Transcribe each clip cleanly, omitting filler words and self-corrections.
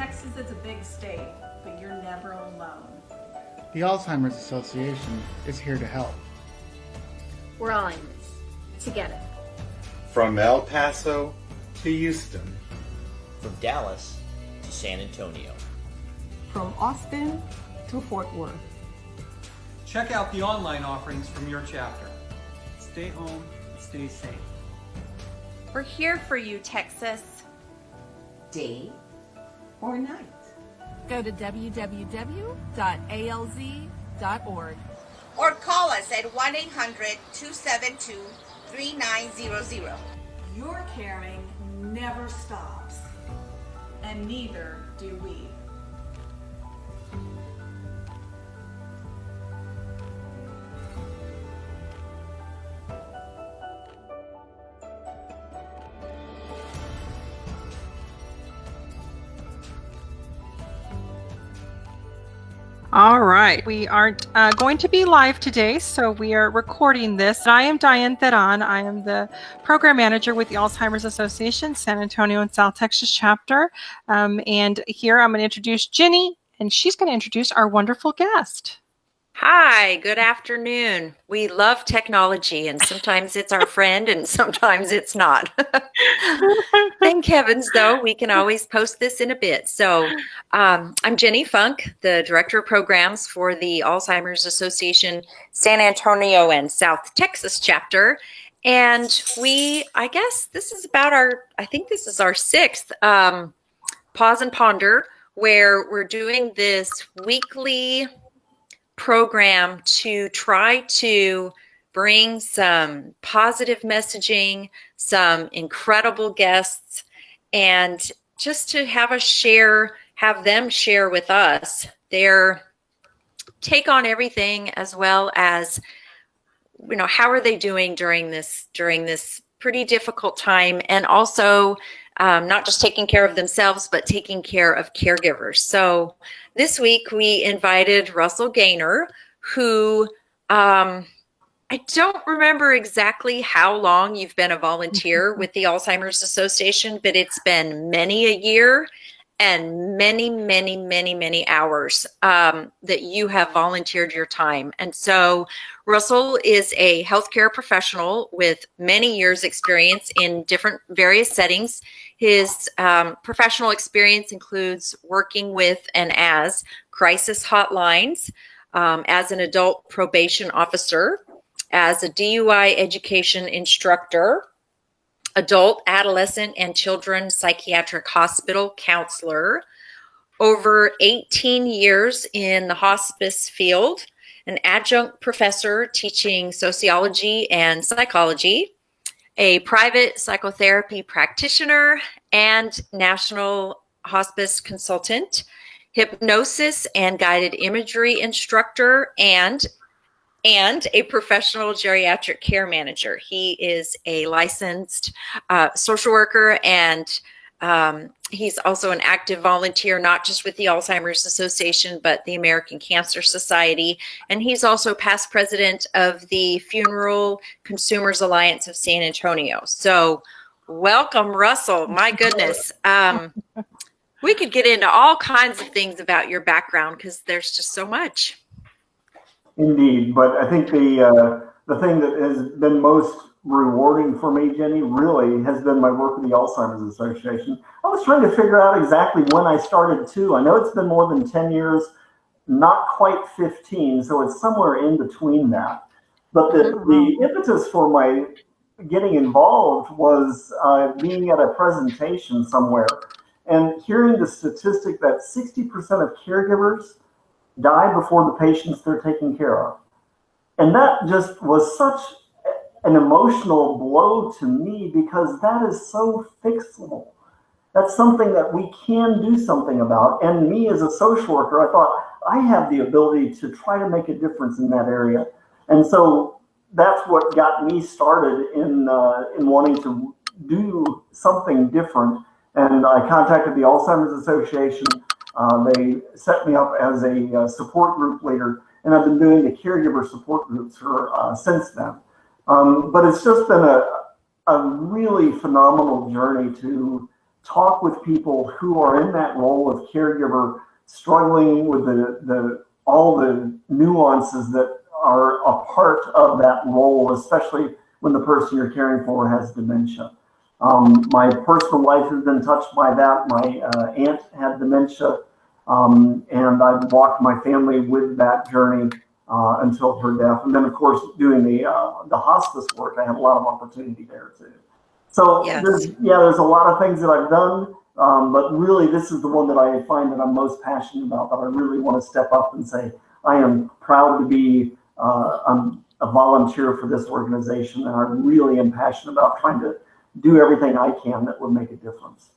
Texas is a big state, but you're never alone. The Alzheimer's Association is here to help. We're all in this together. From El Paso to Houston. From Dallas to San Antonio. From Austin to Fort Worth. Check out the online offerings from your chapter. Stay home, stay safe. We're here for you, Texas. Day or night. Go to www.alz.org. Or call us at 1-800-272-3900. Your caring never stops, and neither do we. All right, we aren't going to be live today, so we are recording this. I am Dianne Teran. I am the program manager with the Alzheimer's Association, San Antonio and South Texas chapter. And here I'm going to introduce Ginny, and she's going to introduce our wonderful guest. Hi, good afternoon. We love technology, and sometimes it's our friend and sometimes it's not. Thank heavens, though, we can always post this in a bit. So I'm Ginny Funk, the Director of Programs for the Alzheimer's Association San Antonio and South Texas chapter. And I guess this is about I think this is our sixth Pause and Ponder, where we're doing this weekly program to try to bring some positive messaging, some incredible guests, and just to have them share with us their take on everything, as well as, how are they doing during this pretty difficult time, and also not just taking care of themselves, but taking care of caregivers. So this week we invited Russell Gaynor, who I don't remember exactly how long you've been a volunteer with the Alzheimer's Association, but it's been many a year and many, many, many, many hours that you have volunteered your time. And so Russell is a healthcare professional with many years experience in various settings. His professional experience includes working with and as crisis hotlines, as an adult probation officer, as a DWI Education Instructor, adult, adolescent, and children psychiatric hospital counselor, over 18 years in the hospice field, an adjunct professor teaching sociology and psychology, a private psychotherapy practitioner and national hospice consultant, hypnosis and guided imagery instructor, and a professional geriatric care manager. He is a licensed social worker, and he's also an active volunteer, not just with the Alzheimer's Association, but the American Cancer Society. And he's also past president of the Funeral Consumers Alliance of San Antonio. So welcome, Russell. My goodness. We could get into all kinds of things about your background because there's just so much. Indeed, but I think the thing that has been most rewarding for me, Jenny, really has been my work with the Alzheimer's Association. I was trying to figure out exactly when I started too. I know it's been more than 10 years, not quite 15, so it's somewhere in between that. But the impetus for my getting involved was being at a presentation somewhere and hearing the statistic that 60% of caregivers die before the patients they're taking care of. And that just was such an emotional blow to me, because that is so fixable. That's something that we can do something about. And me as a social worker, I thought I have the ability to try to make a difference in that area. And so that's what got me started in wanting to do something different. And I contacted the Alzheimer's Association. They set me up as a support group leader, and I've been doing the caregiver support groups since then. But it's just been a really phenomenal journey to talk with people who are in that role of caregiver, struggling with all the nuances that are a part of that role, especially when the person you're caring for has dementia. My personal life has been touched by that. My aunt had dementia, and I've walked my family with that journey until her death. And then, of course, doing the hospice work, I had a lot of opportunity there too. So Yes. there's a lot of things that I've done, but really this is the one that I find that I'm most passionate about, that I really want to step up and say, I am proud to be a volunteer for this organization, and I really am passionate about trying to do everything I can that would make a difference.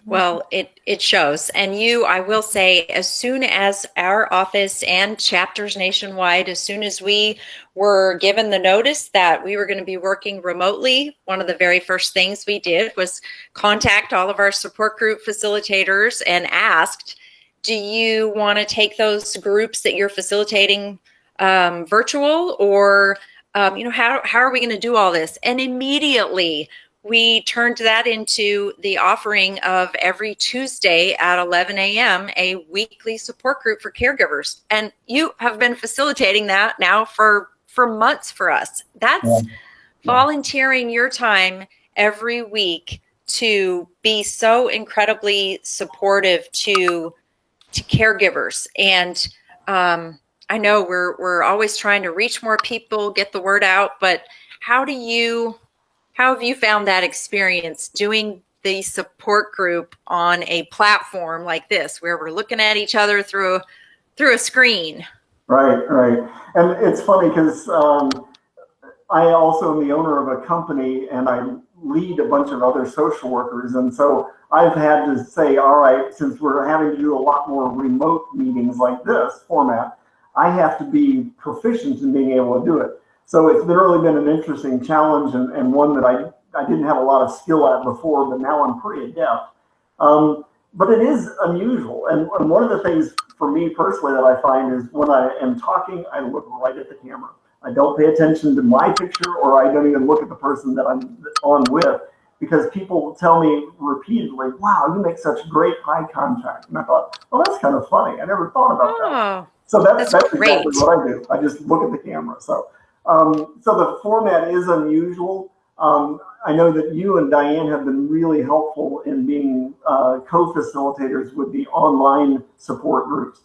Well, it shows. And I will say, as soon as our office and chapters nationwide, as soon as we were given the notice that we were going to be working remotely, one of the very first things we did was contact all of our support group facilitators and asked, do you want to take those groups that you're facilitating virtual, or, how are we going to do all this? And immediately we turned that into the offering of every Tuesday at 11 a.m., a weekly support group for caregivers. And you have been facilitating that now for months for us. That's volunteering your time every week to be so incredibly supportive to caregivers. And I know we're always trying to reach more people, get the word out, but how have you found that experience doing the support group on a platform like this, where we're looking at each other through a screen? Right. And it's funny because I also am the owner of a company, and I lead a bunch of other social workers. And so I've had to say, all right, since we're having to do a lot more remote meetings like this format, I have to be proficient in being able to do it. So it's really been an interesting challenge, and one that I didn't have a lot of skill at before, but now I'm pretty adept. But it is unusual. And one of the things for me personally that I find is when I am talking, I look right at the camera. I don't pay attention to my picture, or I don't even look at the person that I'm on with, because people tell me repeatedly, wow, you make such great eye contact. And I thought, well, that's kind of funny. I never thought about that. So that's exactly what I do. I just look at the camera. So the format is unusual. I know that you and Dianne have been really helpful in being co-facilitators with the online support groups.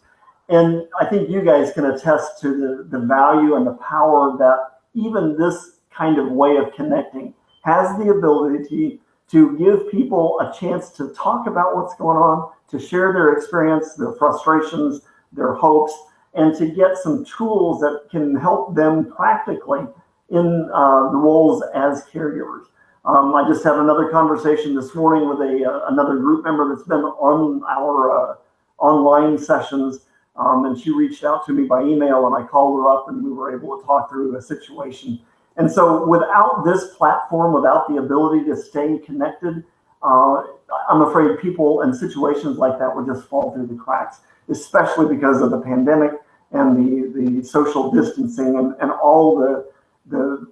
And I think you guys can attest to the value and the power that even this kind of way of connecting has the ability to give people a chance to talk about what's going on, to share their experience, their frustrations, their hopes, and to get some tools that can help them practically in the roles as caregivers. I just had another conversation this morning with another group member that's been on our online sessions, and she reached out to me by email, and I called her up, and we were able to talk through a situation. And so without this platform, without the ability to stay connected, I'm afraid people and situations like that would just fall through the cracks, especially because of the pandemic and the social distancing and all the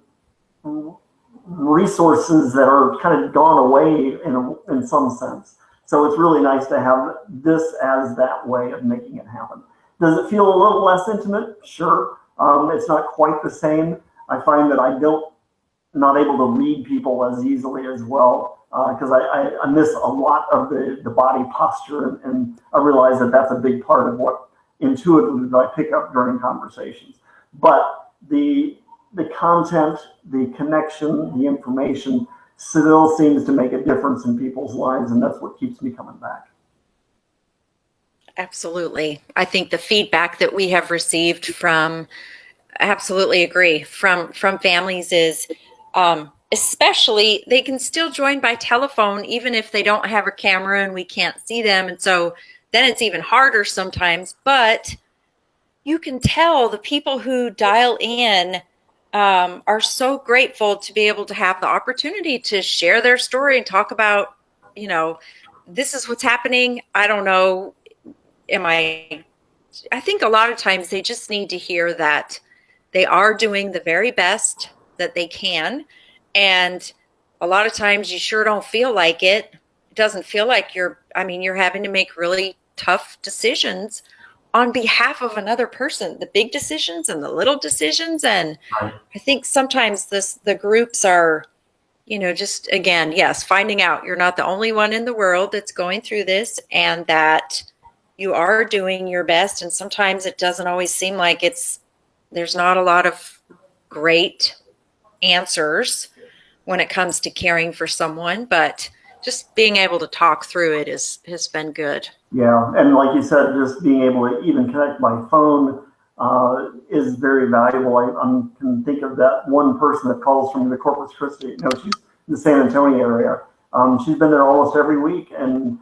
resources that are kind of gone away in some sense. So it's really nice to have this as that way of making it happen. Does it feel a little less intimate? Sure. It's not quite the same. I find that I'm not able to read people as easily as well, because I miss a lot of the body posture, and I realize that that's a big part of what intuitively I pick up during conversations. But the content, the connection, the information still seems to make a difference in people's lives, and that's what keeps me coming back. Absolutely. I think the feedback that we have received absolutely agree, from families is, especially, they can still join by telephone even if they don't have a camera and we can't see them. And so then it's even harder sometimes, but you can tell the people who dial in are so grateful to be able to have the opportunity to share their story and talk about, this is what's happening. I don't know. I think a lot of times they just need to hear that they are doing the very best that they can. And a lot of times you sure don't feel like it. doesn't feel like you're having to make really tough decisions on behalf of another person, the big decisions and the little decisions. And I think sometimes the groups are, just again, yes, finding out you're not the only one in the world that's going through this, and that you are doing your best. And sometimes it doesn't always seem like there's not a lot of great answers when it comes to caring for someone, but just being able to talk through it has been good. Yeah, and like you said, just being able to even connect by phone is very valuable. I can think of that one person that calls from the Corpus Christi. She's in the San Antonio area. She's been there almost every week, and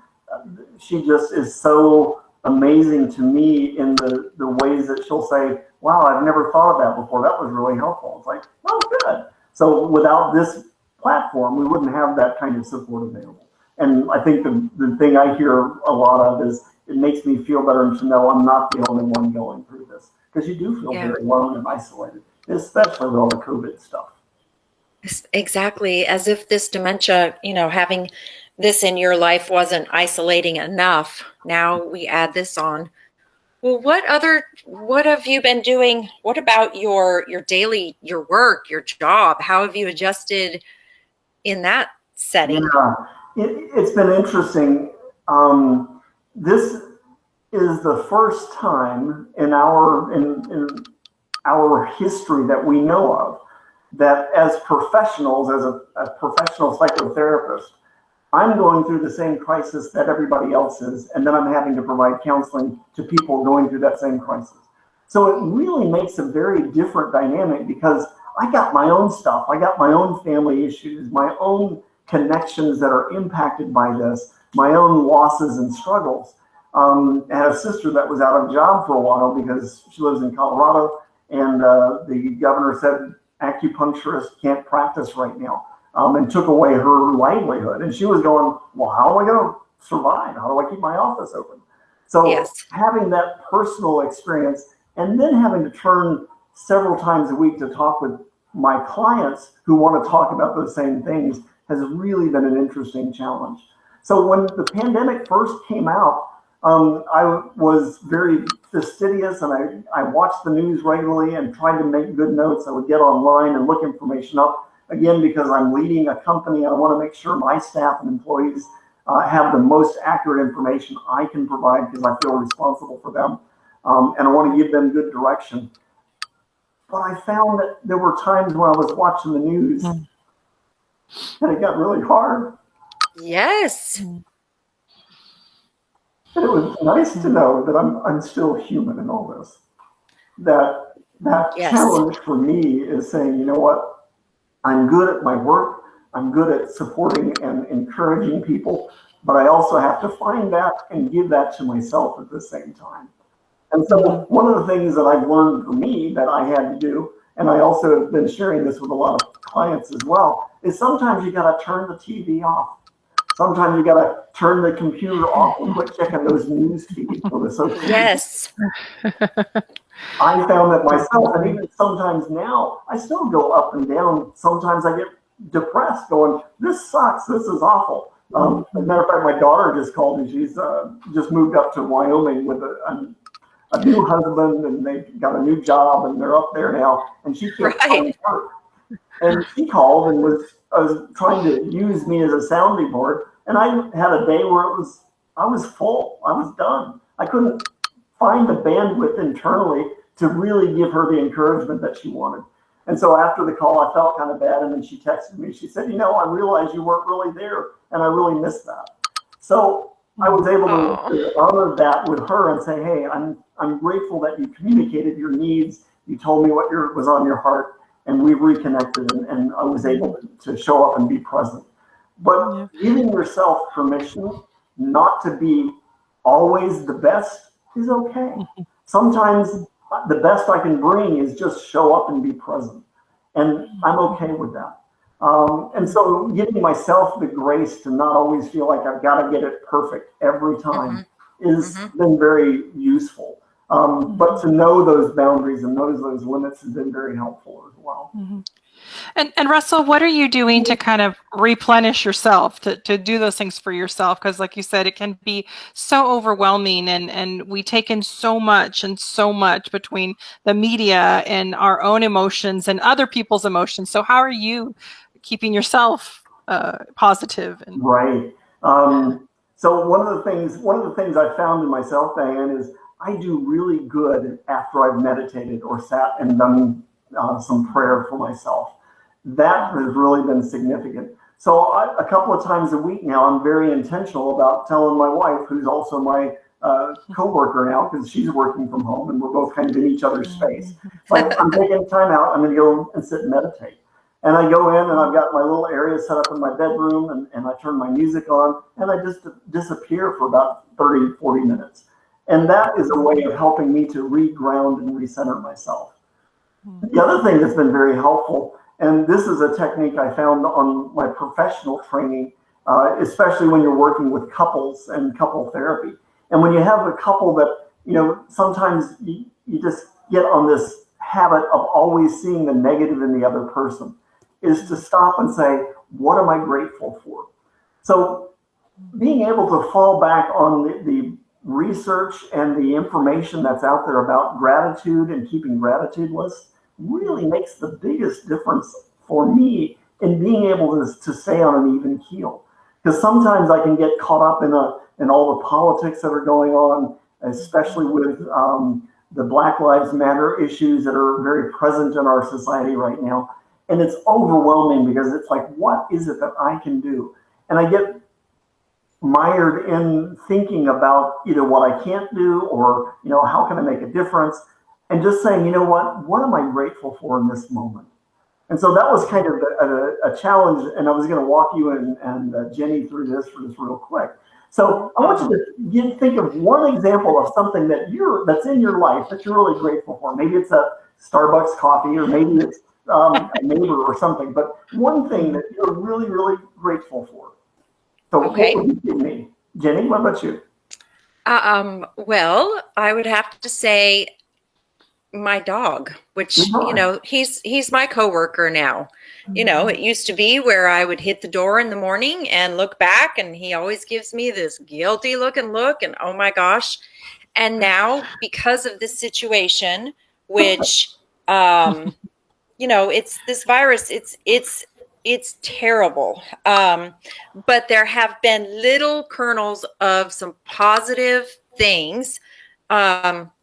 she just is so amazing to me in the ways that she'll say, wow, I've never thought of that before. That was really helpful. It's like, oh, good. So without this platform, we wouldn't have that kind of support available. And I think the thing I hear a lot of is it makes me feel better to know I'm not the only one going through this, because you do feel very alone and isolated, especially with all the COVID stuff. Exactly. As if this dementia, having this in your life wasn't isolating enough. Now we add this on. Well, what have you been doing? What about your daily, your work, your job? How have you adjusted in that setting? Yeah, it's been interesting. This is the first time in our history that we know of that as professionals, as a professional psychotherapist, I'm going through the same crisis that everybody else is, and then I'm having to provide counseling to people going through that same crisis. So it really makes a very different dynamic, because I got my own stuff. I got my own family issues, my own connections that are impacted by this, my own losses and struggles. I had a sister that was out of job for a while because she lives in Colorado, and the governor said acupuncturists can't practice right now, and took away her livelihood. And she was going, well, how am I going to survive? How do I keep my office open? So having that personal experience, and then having to turn several times a week to talk with my clients who want to talk about those same things, has really been an interesting challenge. So when the pandemic first came out, I was very fastidious, and I watched the news regularly and tried to make good notes. I would get online and look information up. Again, because I'm leading a company, I want to make sure my staff and employees have the most accurate information I can provide, because I feel responsible for them, and I want to give them good direction. But I found that there were times when I was watching the news and it got really hard. Yes. And it was nice to know that I'm still human in all this. That challenge for me is saying, you know what? I'm good at my work. I'm good at supporting and encouraging people, but I also have to find that and give that to myself at the same time. And so one of the things that I've learned for me that I had to do, and I also have been sharing this with a lot of clients as well, is sometimes you got to turn the TV off. Sometimes you got to turn the computer off and quit checking those news feeds for the social media. Yes. I found that myself, and even sometimes now, I still go up and down. Sometimes I get depressed going, this sucks, this is awful. As a matter of fact, my daughter just called me. She's just moved up to Wyoming with a new husband, and they've got a new job, and they're up there now, and she can't find work. And she called and was trying to use me as a sounding board, and I had a day where I was full. I was done. I couldn't find the bandwidth internally to really give her the encouragement that she wanted. And so after the call, I felt kind of bad, and then she texted me. She said, I realized you weren't really there, and I really missed that. So I was able to honor that with her and say, hey, I'm grateful that you communicated your needs. You told me what was on your heart, and we reconnected, and I was able to show up and be present. But giving yourself permission not to be always the best is okay. Sometimes the best I can bring is just show up and be present. And I'm okay with that. And so giving myself the grace to not always feel like I've got to get it perfect every time is been very useful. But to know those boundaries and know those limits has been very helpful as well. And Russell, what are you doing to kind of replenish yourself, to do those things for yourself? Because like you said, it can be so overwhelming, and we take in so much between the media and our own emotions and other people's emotions. So how are you keeping yourself positive? Right. So one of the things I found in myself, Diane, is I do really good after I've meditated or sat and done some prayer for myself. That has really been significant. So a couple of times a week now, I'm very intentional about telling my wife, who's also my co-worker now, because she's working from home and we're both kind of in each other's space. Like, I'm taking time out, I'm going to go and sit and meditate. And I go in and I've got my little area set up in my bedroom, and I turn my music on and I just disappear for about 30, 40 minutes. And that is a way of helping me to reground and recenter myself. The other thing that's been very helpful, and this is a technique I found on my professional training, especially when you're working with couples and couple therapy. And when you have a couple that, you know, sometimes you just get on this habit of always seeing the negative in the other person, is to stop and say, what am I grateful for? So being able to fall back on the research and the information that's out there about gratitude and keeping gratitude lists really makes the biggest difference for me in being able to stay on an even keel. Because sometimes I can get caught up in all the politics that are going on, especially with the Black Lives Matter issues that are very present in our society right now. And it's overwhelming because it's like, what is it that I can do? And I get mired in thinking about either what I can't do or, you know, how can I make a difference? And just saying, you know what am I grateful for in this moment? And so that was kind of a challenge, and I was going to walk you and Jenny through this real quick. So I want you to think of one example of something that's in your life that you're really grateful for. Maybe it's a Starbucks coffee, or maybe it's a neighbor or something, but one thing that you're really, really grateful for. So Okay. What would you give me? Jenny, what about you? Well, I would have to say my dog, which, you know, he's my coworker now. You know, it used to be where I would hit the door in the morning and look back, and he always gives me this guilty looking look, and oh my gosh. And now, because of this situation, which, you know, it's this virus, it's terrible. But there have been little kernels of some positive things,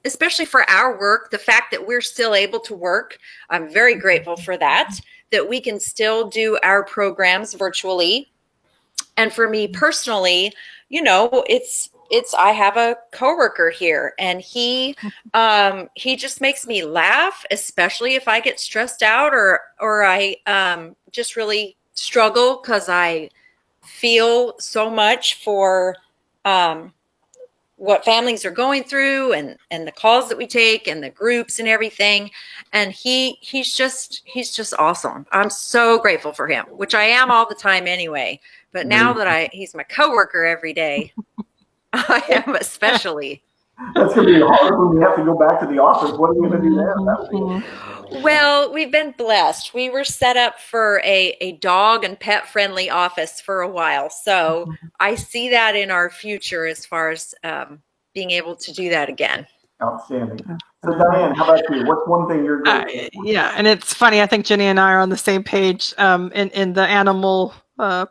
especially for our work. The fact that we're still able to work, I'm very grateful for that we can still do our programs virtually. And for me personally, you know, I have a coworker here, and he just makes me laugh, especially if I get stressed out or I just really struggle, because I feel so much for what families are going through and the calls that we take and the groups and everything. And he's just awesome. I'm so grateful for him, which I am all the time anyway. But now that he's my coworker every day, I am especially. That's going to be hard when we have to go back to the office. What are we going to do there? Well, we've been blessed. We were set up for a dog and pet friendly office for a while. So I see that in our future as far as being able to do that again. Outstanding. So Diane, how about you? What's one thing you're grateful for? Yeah, and it's funny. I think Jenny and I are on the same page in the animal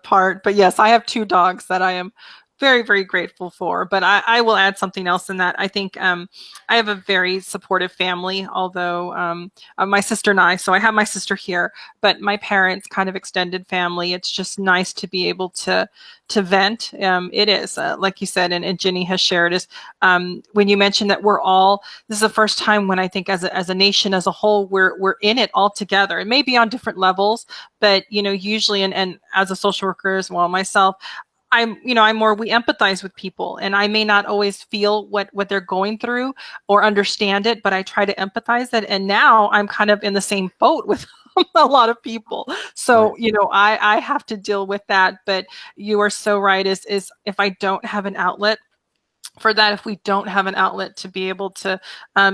part. But yes, I have 2 dogs that I am very, very grateful for. But I will add something else in that. I think I have a very supportive family, although my sister and I, so I have my sister here, but my parents, kind of extended family. It's just nice to be able to vent. It is, like you said, and Ginny has shared, is when you mentioned that this is the first time when I think as a nation as a whole, we're in it all together. It may be on different levels, but, you know, usually, and as a social worker as well myself, we empathize with people, and I may not always feel what they're going through or understand it, but I try to empathize that. And now I'm kind of in the same boat with a lot of people. So, you know, I have to deal with that. But you are so right, is if I don't have an outlet for that if we don't have an outlet to be able to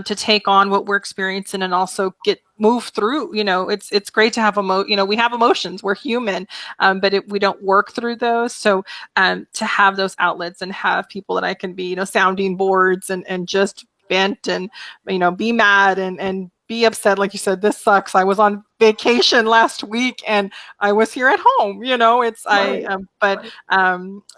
take on what we're experiencing and also move through. It's great to have we have emotions, we're human, but we don't work through those. So to have those outlets and have people that I can be, sounding boards and just vent and, be mad and be upset. Like you said, this sucks. I was on vacation last week and I was here at home,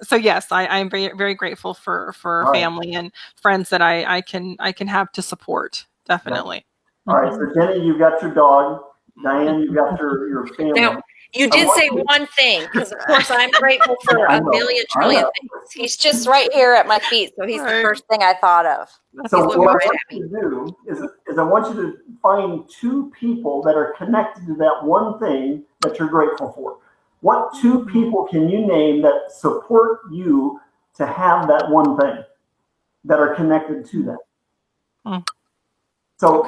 so yes, I'm very, very grateful for family and friends that I can have to support. Definitely. All right. So Jenny, you've got your dog. Diane, you've got your family. Now, you did say one thing, because of course I'm grateful for a million trillion things. He's just right here at my feet, so he's the first thing I thought of. So what I want you to do is I want you to find 2 people that are connected to that one thing that you're grateful for. What 2 people can you name that support you to have that one thing that are connected to that? So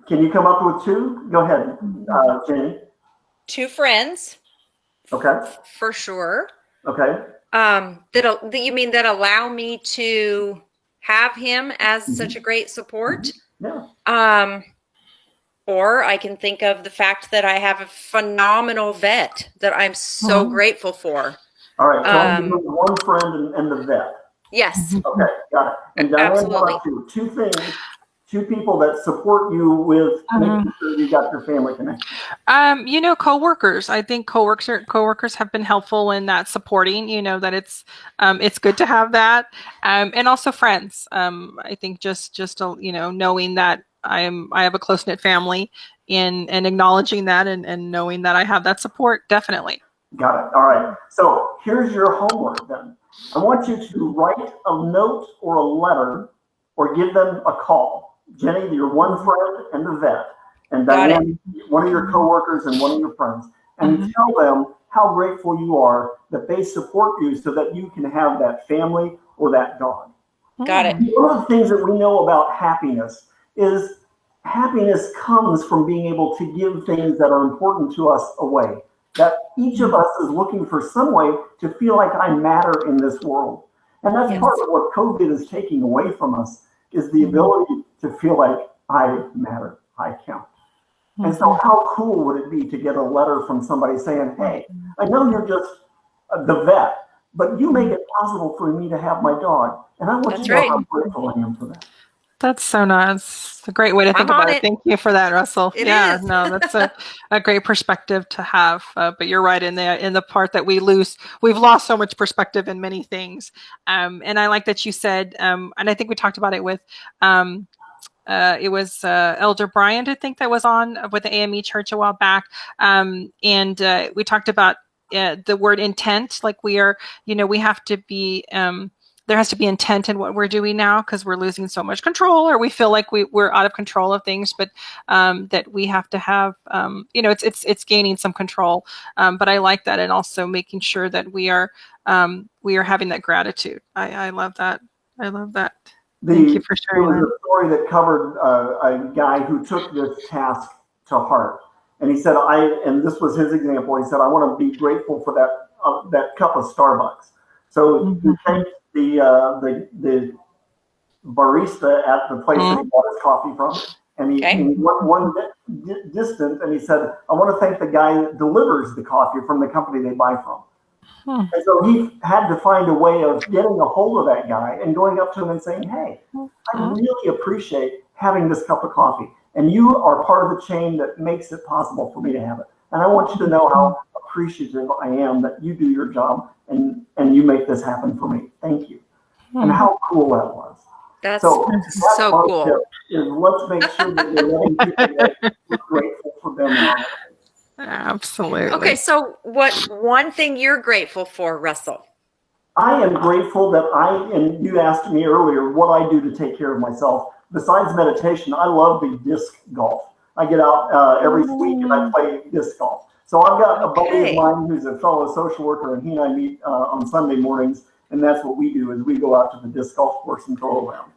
can you come up with 2? Go ahead, Jenny. 2 friends. Okay. For sure. Okay. That allow me to have him as such a great support. Yeah. Or I can think of the fact that I have a phenomenal vet that I'm so grateful for. All right. So I'm doing one friend and the vet. Yes. Okay. Got it. And Diane, absolutely. 2 things. 2 people that support you with making sure you got your family connected. Coworkers. I think coworkers have been helpful in that supporting. That it's good to have that, and also friends. I think just knowing that I have a close knit family, and acknowledging that and knowing that I have that support. Definitely. Got it. All right. So here's your homework then. I want you to write a note or a letter, or give them a call. Jenny, your one friend and the vet, and Diane, one of your coworkers and one of your friends, and tell them how grateful you are that they support you so that you can have that family or that dog. Got it. One of the things that we know about happiness is happiness comes from being able to give things that are important to us away. That each of us is looking for some way to feel like I matter in this world. And that's part of what COVID is taking away from us, is the ability to feel like I matter, I count. And so how cool would it be to get a letter from somebody saying, hey, I know you're just the vet, but you make it possible for me to have my dog. And I want you to know how grateful I am for that. That's so nice. It's a great way to think about it. Thank you for that, Russell. That's a great perspective to have. But you're right in the part that we've lost so much perspective in many things. And I like that you said, and I think we talked about it with, it was Elder Bryant, I think, that was on with the AME Church a while back. And we talked about the word intent, like we have to be, there has to be intent in what we're doing now, because we're losing so much control, or we feel like we're out of control of things, but that we have to have, it's gaining some control. But I like that, and also making sure that we are having that gratitude. I love that. I love that. Thank you for sharing that. There was a story that covered a guy who took this task to heart, and he said, and this was his example. He said, I want to be grateful for that cup of Starbucks. So he thanked the barista at the place that he bought his coffee from, and he went one distant, and he said, I want to thank the guy that delivers the coffee from the company they buy from. And so he had to find a way of getting a hold of that guy and going up to him and saying, hey, I really appreciate having this cup of coffee, and you are part of the chain that makes it possible for me to have it. And I want you to know how appreciative I am that you do your job and you make this happen for me. Thank you. And how cool that was. That's so cool. Is let's make sure that we're letting people know we're grateful for them. Absolutely. Okay, so what one thing you're grateful for, Russell? I am grateful that and you asked me earlier what I do to take care of myself. Besides meditation, I love the disc golf. I get out every week and I play disc golf. So I've got a buddy of mine who's a fellow social worker, and he and I meet on Sunday mornings, and that's what we do, is we go out to the disc golf course and go around.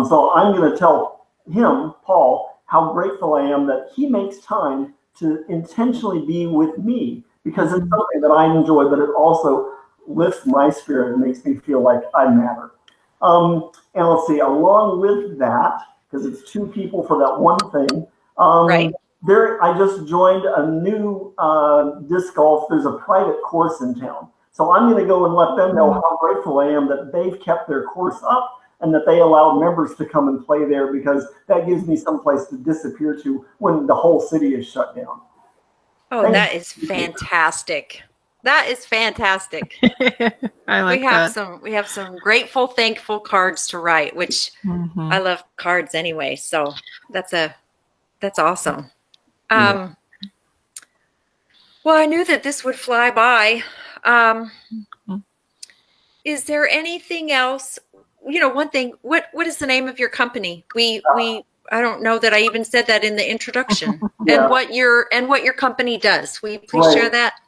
So I'm going to tell him, Paul, how grateful I am that he makes time to intentionally be with me, because it's something that I enjoy, but it also lifts my spirit and makes me feel like I matter. And let's see, along with that, because it's two people for that one thing, Right. I just joined a new disc golf. There's a private course in town. So I'm going to go and let them know how grateful I am that they've kept their course up and that they allow members to come and play there, because that gives me some place to disappear to when the whole city is shut down. Oh, that is fantastic. That is fantastic. I like that. We have some grateful, thankful cards to write, which I love cards anyway. So that's awesome. Well, I knew that this would fly by. Is there anything else? One thing. What is the name of your company? I don't know that I even said that in the introduction. And what your company does. Will you please share that?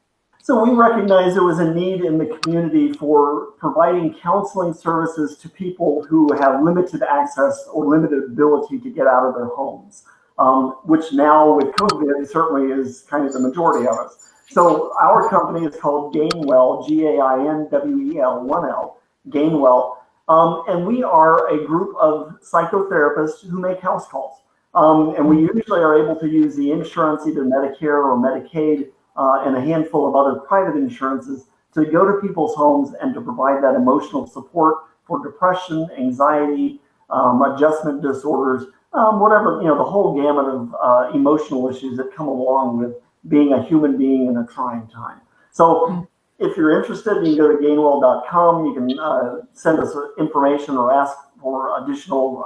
So we recognize there was a need in the community for providing counseling services to people who have limited access or limited ability to get out of their homes, which now with COVID certainly is kind of the majority of us. So our company is called Gainwell, Gainwell, 1L, Gainwell. And we are a group of psychotherapists who make house calls. And we usually are able to use the insurance, either Medicare or Medicaid, and a handful of other private insurances to go to people's homes and to provide that emotional support for depression, anxiety, adjustment disorders, whatever, the whole gamut of emotional issues that come along with being a human being in a trying time. So if you're interested, you can go to gainwell.com. You can send us information or ask for additional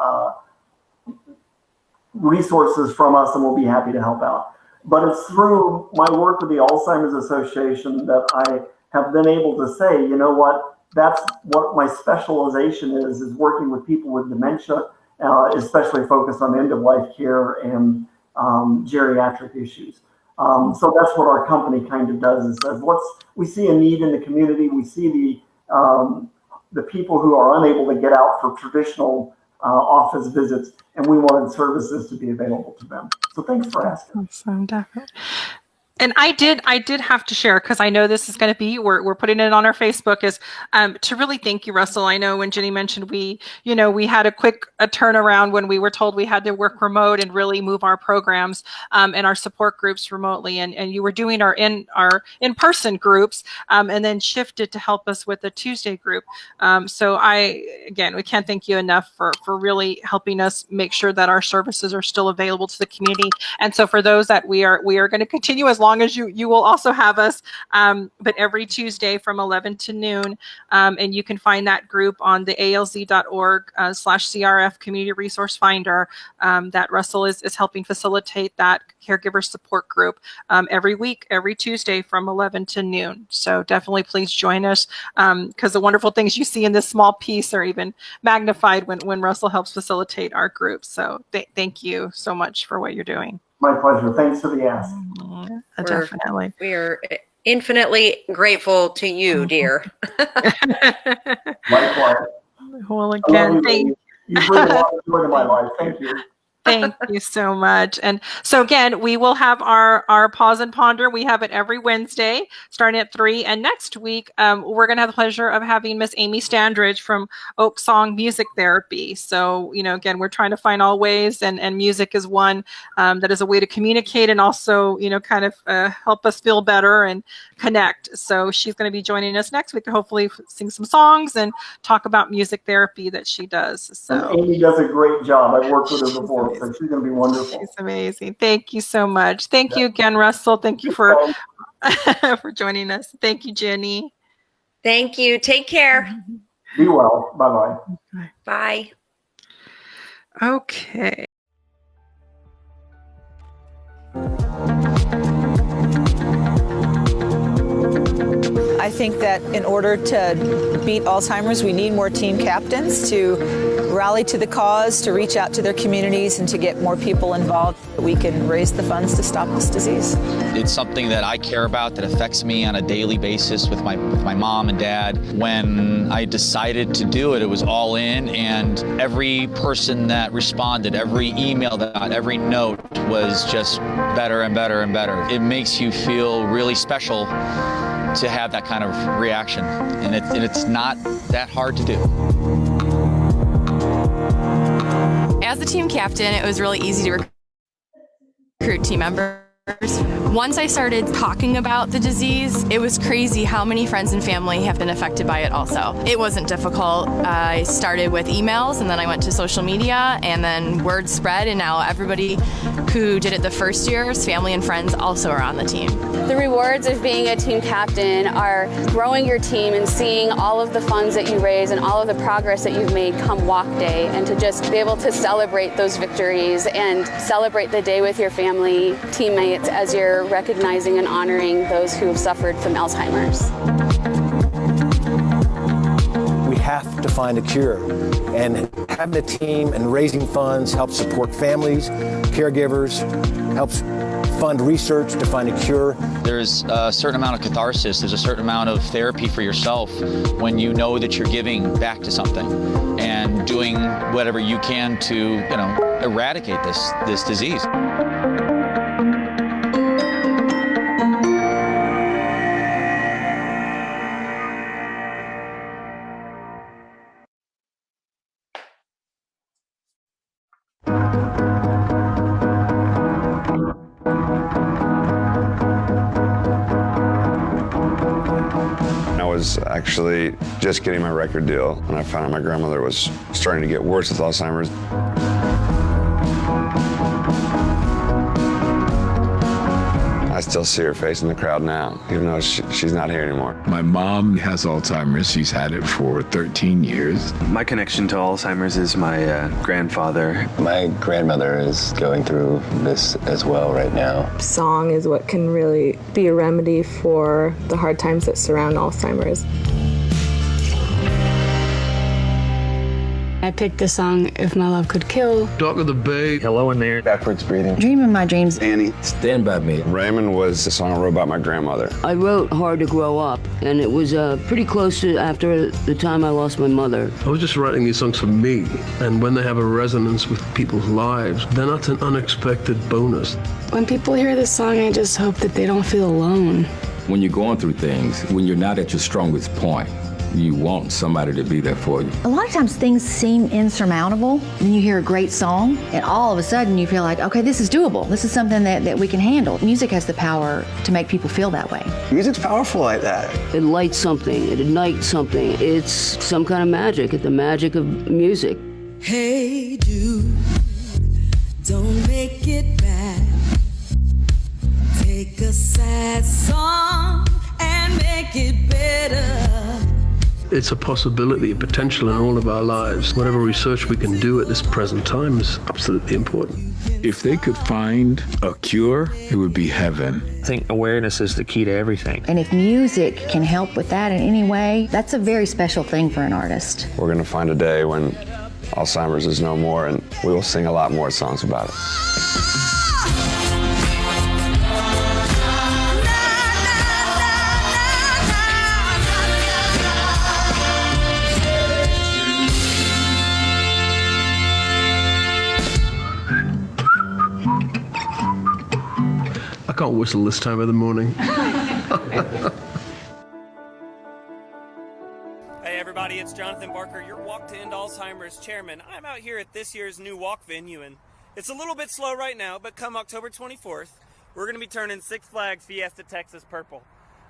resources from us, and we'll be happy to help out. But it's through my work with the Alzheimer's Association that I have been able to say, you know what, that's what my specialization is working with people with dementia, especially focused on end-of-life care and geriatric issues. So that's what our company kind of does, is says, we see a need in the community. We see the people who are unable to get out for traditional office visits, and we wanted services to be available to them. So thanks for asking. Awesome, definitely. And I did have to share, because I know this is going to be, we're putting it on our Facebook, is to really thank you, Russell. I know when Ginny mentioned we had a quick turnaround when we were told we had to work remote and really move our programs and our support groups remotely. And you were doing our in-person groups and then shifted to help us with the Tuesday group. So we can't thank you enough for really helping us make sure that our services are still available to the community. And so for those that we are going to continue as long as you will also have us, but every Tuesday from 11 to noon. And you can find that group on the alz.org/CRF Community Resource Finder that Russell is helping facilitate that caregiver support group every week, every Tuesday from 11 to noon. So definitely please join us, because the wonderful things you see in this small piece are even magnified when Russell helps facilitate our group. So thank you so much for what you're doing. My pleasure. Thanks for the ask. Definitely. We are infinitely grateful to you, dear. Likewise. Well, again, you bring a lot of joy to my life. Thank you. Thank you so much. And so again, we will have our Pause and Ponder. We have it every Wednesday starting at 3. And next week, we're going to have the pleasure of having Miss Amy Standridge from Oak Song Music Therapy. So, again, we're trying to find all ways, and music is one that is a way to communicate and also, kind of help us feel better and connect. So she's going to be joining us next week to hopefully sing some songs and talk about music therapy that she does. So and Amy does a great job. I've worked with her before. So she's going to be wonderful. She's amazing. Thank you so much. Thank you again, Russell. Thank you for for joining us. Thank you, Ginny. Thank you. Take care. Be well. Bye-bye. Bye. Okay. I think that in order to beat Alzheimer's, we need more team captains to rally to the cause, to reach out to their communities, and to get more people involved so that we can raise the funds to stop this disease. It's something that I care about, that affects me on a daily basis with my mom and dad. When I decided to do it, it was all in, and every person that responded, every email that got, every note was just better and better and better. It makes you feel really special to have that kind of reaction, and it's not that hard to do. As the team captain, it was really easy to recruit team members. Once I started talking about the disease, it was crazy how many friends and family have been affected by it also. It wasn't difficult. I started with emails, and then I went to social media, and then word spread, and now everybody who did it the first year's family and friends also are on the team. The rewards of being a team captain are growing your team and seeing all of the funds that you raise and all of the progress that you've made come walk day, and to just be able to celebrate those victories and celebrate the day with your family, teammates, as you're recognizing and honoring those who have suffered from Alzheimer's. We have to find a cure, and having a team and raising funds helps support families, caregivers, helps fund research to find a cure. There's a certain amount of catharsis, there's a certain amount of therapy for yourself when you know that you're giving back to something and doing whatever you can to, eradicate this disease. Actually just getting my record deal, and I found out my grandmother was starting to get worse with Alzheimer's. I still see her face in the crowd now, even though she's not here anymore. My mom has Alzheimer's. She's had it for 13 years. My connection to Alzheimer's is my grandfather. My grandmother is going through this as well right now. Song is what can really be a remedy for the hard times that surround Alzheimer's. I picked the song If My Love Could Kill. Dock of the Bay. Hello in there. Backwards breathing. Dreaming My Dreams. Annie. Stand By Me. Raymond was the song I wrote about my grandmother. I wrote Hard to Grow Up, and it was pretty close to after the time I lost my mother. I was just writing these songs for me, and when they have a resonance with people's lives, then that's an unexpected bonus. When people hear this song, I just hope that they don't feel alone. When you're going through things, when you're not at your strongest point, you want somebody to be there for you. A lot of times things seem insurmountable, and you hear a great song, and all of a sudden you feel like, okay, this is doable. This is something that we can handle. Music has the power to make people feel that way. Music's powerful like that. It lights something, it ignites something. It's some kind of magic. It's the magic of music. Hey dude, don't make it bad. Take a sad song and make it better. It's a possibility, a potential in all of our lives. Whatever research we can do at this present time is absolutely important. If they could find a cure, it would be heaven. I think awareness is the key to everything. And if music can help with that in any way, that's a very special thing for an artist. We're going to find a day when Alzheimer's is no more, and we will sing a lot more songs about it. I can't whistle this time of the morning. Hey everybody, it's Jonathan Barker, your Walk to End Alzheimer's chairman. I'm out here at this year's new walk venue, and it's a little bit slow right now, but come October 24th, we're going to be turning Six Flags Fiesta Texas purple.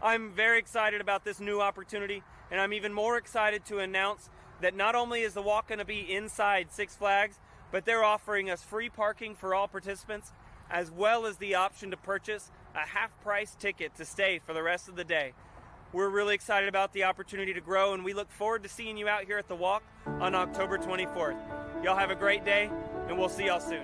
I'm very excited about this new opportunity, and I'm even more excited to announce that not only is the walk going to be inside Six Flags, but they're offering us free parking for all participants, as well as the option to purchase a half-price ticket to stay for the rest of the day. We're really excited about the opportunity to grow, and we look forward to seeing you out here at the walk on October 24th. Y'all have a great day, and we'll see y'all soon.